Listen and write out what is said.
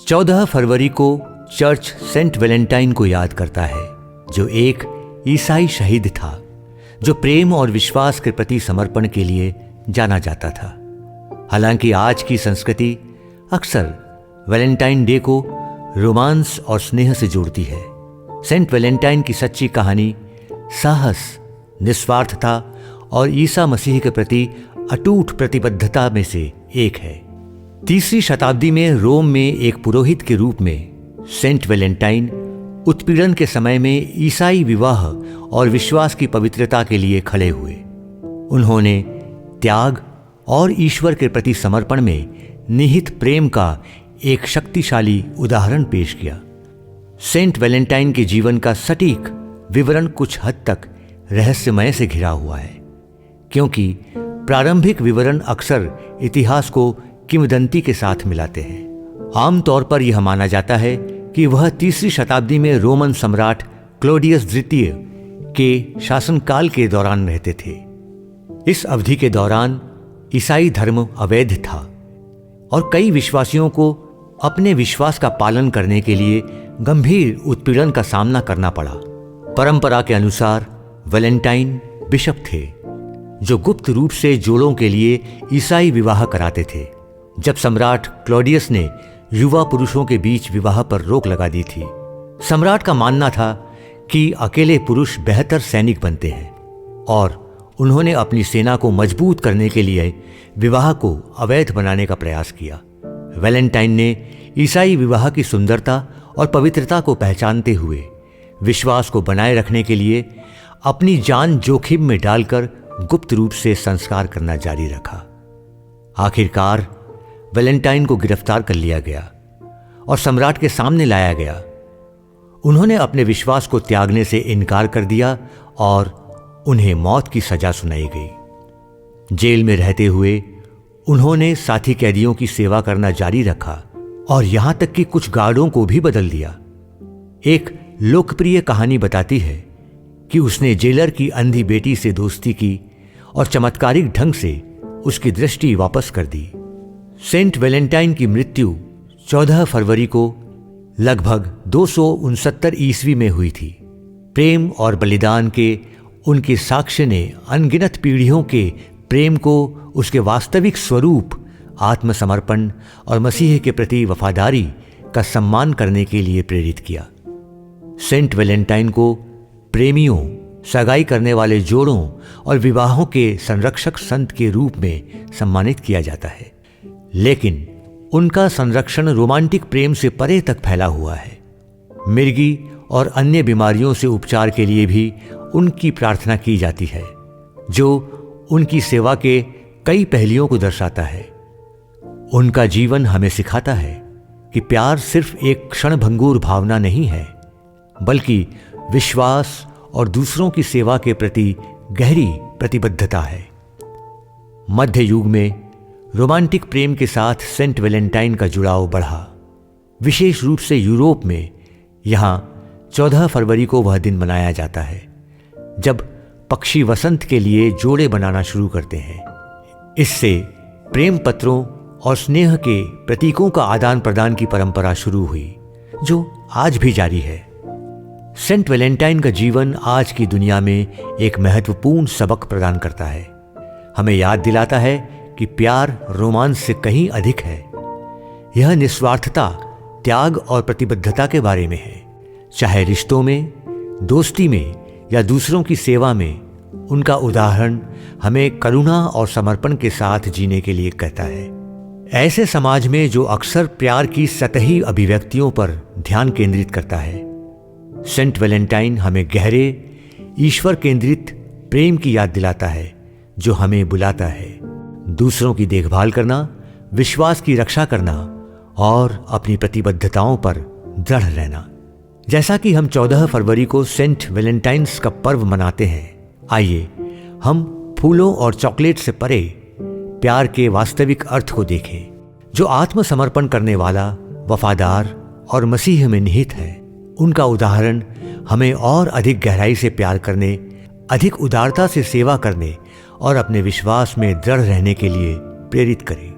14 फरवरी को church Saint Valentine को याद करता है, जो एक ईसाई शहीद था जो प्रेम और विश्वास के प्रति समर्पण के लिए जाना जाता था। हालांकि आज की संस्कृति अक्सर वैलेंटाइन डे को रोमांस और स्नेह से जोड़ती है। सेंट वैलेंटाइन की सच्ची कहानी साहस, निस्वार्थता और ईसा मसीह के प्रति अटूट प्रतिबद्धता में से एक है। 3वीं शताब्दी में रोम में एक पुरोहित के रूप में सेंट वैलेंटाइन उत्पीड़न के समय में ईसाई विवाह और विश्वास की पवित्रता के लिए खड़े हुए। उन्होंने त्याग और ईश्वर के प्रति समर्पण में निहित प्रेम का एक शक्तिशाली उदाहरण पेश किया। सेंट वैलेंटाइन के जीवन का सटीक विवरण कुछ हद तक रहस्यमय से घिरा हुआ है, क्योंकि प्रारंभिक विवरण अक्सर इतिहास को किंवदंती के साथ मिलाते हैं। आमतौर पर यह माना जाता है कि वह 3वीं शताब्दी में रोमन सम्राट क्लोडियस द्वितीय के शासनकाल के दौरान रहते थे। इस अवधि के दौरान ईसाई धर्म अवैध था और कई विश्वासियों को अपने विश्वास का पालन करने के लिए गंभीर उत्पीड़न का सामना करना पड़ा। परंपरा के अनुसार वैलेंटाइन बिशप थे जो गुप्त रूप से जोड़ों के लिए ईसाई विवाह कराते थे। जब सम्राट क्लॉडियस ने युवा पुरुषों के बीच विवाह पर रोक लगा दी थी, सम्राट का मानना था कि अकेले पुरुष बेहतर सैनिक बनते हैं और उन्होंने अपनी सेना को मजबूत करने के लिए विवाह को अवैध बनाने का प्रयास किया। वैलेंटाइन ने ईसाई विवाह की सुंदरता और पवित्रता को पहचानते हुए विश्वास को बनाए रखने के लिए अपनी जान जोखिम में डालकर गुप्त रूप से संस्कार करना जारी रखा। आखिरकार वैलेंटाइन को गिरफ्तार कर लिया गया और सम्राट के सामने लाया गया। उन्होंने अपने विश्वास को त्यागने से इनकार कर दिया और उन्हें मौत की सजा सुनाई गई। जेल में रहते हुए उन्होंने साथी कैदियों की सेवा करना जारी रखा और यहां तक कि कुछ गार्डों को भी बदल दिया। एक लोकप्रिय कहानी बताती है कि उसने जेलर की अंधी बेटी से दोस्ती की और चमत्कारिक ढंग से उसकी दृष्टि वापस कर दी। सेंट वैलेंटाइन की मृत्यु 14 फरवरी को लगभग 269 ईस्वी में हुई थी। प्रेम और बलिदान के उनके साक्ष्य ने अनगिनत पीढ़ियों के प्रेम को उसके वास्तविक स्वरूप, आत्मसमर्पण और मसीह के प्रति वफादारी का सम्मान करने के लिए प्रेरित किया। सेंट वैलेंटाइन को प्रेमियों, सगाई करने वाले जोड़ों और विवाहों के संरक्षक संत के रूप में सम्मानित किया जाता है, लेकिन उनका संरक्षण रोमांटिक प्रेम से परे तक फैला हुआ है। मिर्गी और अन्य बीमारियों से उपचार के लिए भी उनकी प्रार्थना की जाती है, जो उनकी सेवा के कई पहलुओं को दर्शाता है। उनका जीवन हमें सिखाता है कि प्यार सिर्फ एक क्षणभंगुर भावना नहीं है, बल्कि विश्वास और दूसरों की सेवा के प्रति गहरी प्रतिबद्धता है। मध्य युग में रोमांटिक प्रेम के साथ सेंट वैलेंटाइन का जुड़ाव बढ़ा। विशेष रूप से यूरोप में यहाँ 14 फरवरी को वह दिन मनाया जाता है जब पक्षी वसंत के लिए जोड़े बनाना शुरू करते हैं। इससे प्रेम पत्रों और स्नेह के प्रतीकों का आदान प्रदान की परंपरा शुरू हुई, जो आज भी जारी है। सेंट वैलेंटाइन का जीवन आज की दुनिया में एक महत्वपूर्ण सबक प्रदान करता है। हमें याद दिलाता है कि प्यार रोमांस से कहीं अधिक है। यह निस्वार्थता, त्याग और प्रतिबद्धता के बारे में है। चाहे रिश्तों में, दोस्ती में या दूसरों की सेवा में, उनका उदाहरण हमें करुणा और समर्पण के साथ जीने के लिए कहता है। ऐसे समाज में जो अक्सर प्यार की सतही अभिव्यक्तियों पर ध्यान केंद्रित करता है, सेंट वैलेंटाइन हमें गहरे, ईश्वर केंद्रित प्रेम की याद दिलाता है, जो हमें बुलाता है दूसरों की देखभाल करना, विश्वास की रक्षा करना और अपनी प्रतिबद्धताओं पर दृढ़ रहना। जैसा कि हम 14 फरवरी को सेंट वैलेंटाइन्स का पर्व मनाते हैं, आइए हम फूलों और चॉकलेट से परे प्यार के वास्तविक अर्थ को देखें, जो आत्मसमर्पण करने वाला, वफादार और मसीह में निहित है। उनका उदाहरण हमें और अधिक गहराई से प्यार करने, अधिक उदारता से सेवा करने और अपने विश्वास में दृढ़ रहने के लिए प्रेरित करे।